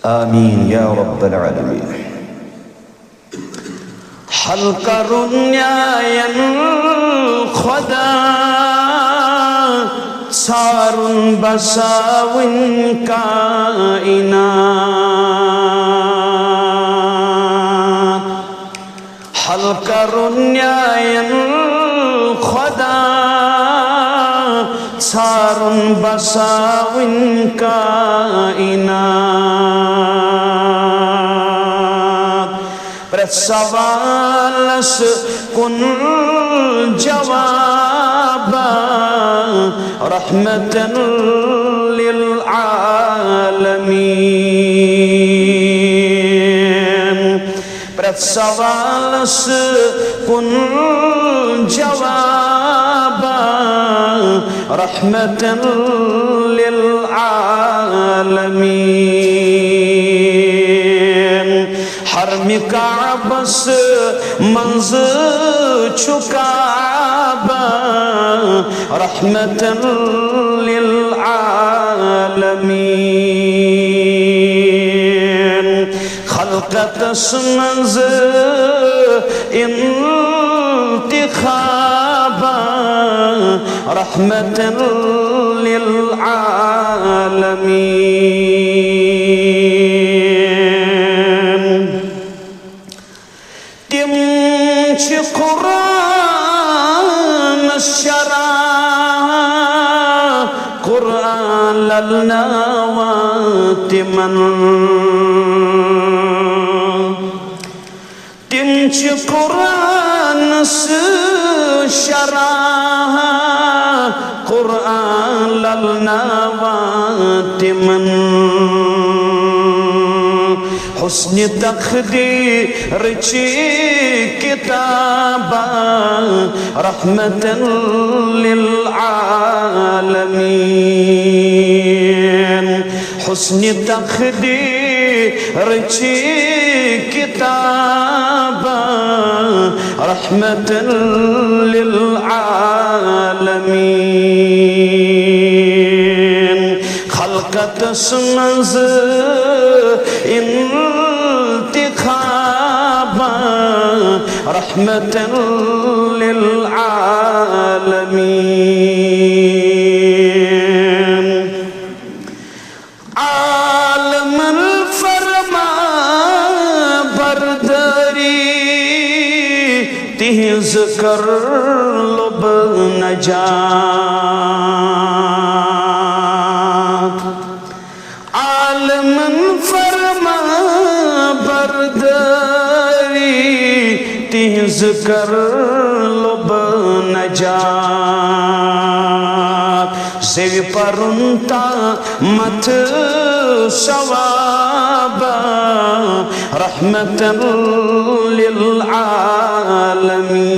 آمين يا رب العالمين. حلقر न्यायन खुदा सारुन बसाविन कायनात हलकर न्यायन खुदा सारुन बसाविन कायनात सवालस कुन जवाब रहमतन लिल आलमीन सवालस कुन जवाब रहमतन लिल आलमीन हरम काबस मंज चुकाबा रहमतन लिल आलमीन खलकतस मंज इंतिखाबा रहमतन लिल आलमीन तिम कुरान शरा कुरान ललनावा तिमन तिम कुरान शरा कुरान ललनावा तिमन हुस्न तक़दीर ची किताबा रहमतन लिल आलमीन हुस्न तक़दीर ची किताबा रहमतन लिल आलमीन खलकत समझ इंतिखाबा रहमतन लिल आलमीन आलमल फरमा बरदरी तिज कर लब नजात आलमन फरमा बरदरी तिज कर लब नजात सेव परunta मत सवाबा रहमतन लिल आलमीन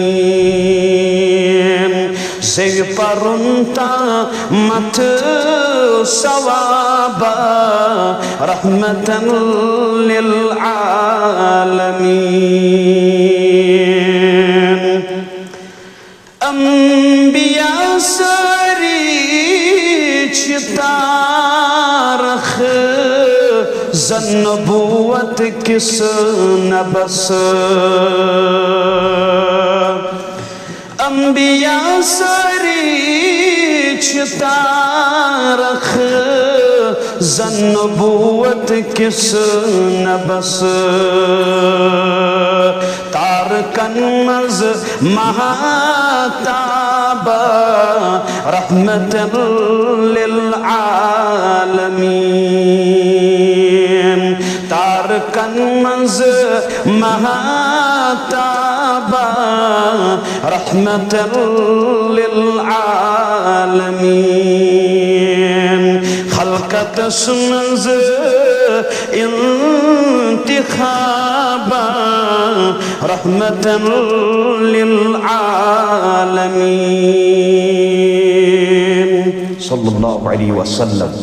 सेव परunta मत सवाबा रहमतन लिल आलमीन अंबिया सारी तारख ज़न्नबूवत किस नबस अंबिया सारी तारख ज़न्नबूवत किस नबस तारकन मज़ महाताबा रहमतन लिल आलमीन तारकन मज़ महाताबा रहमतन लिल आलमीन खलकत समझ इंतिखाबा रहमतन लिल आलमीन सल्लल्लाहु अलैहि वसल्लम।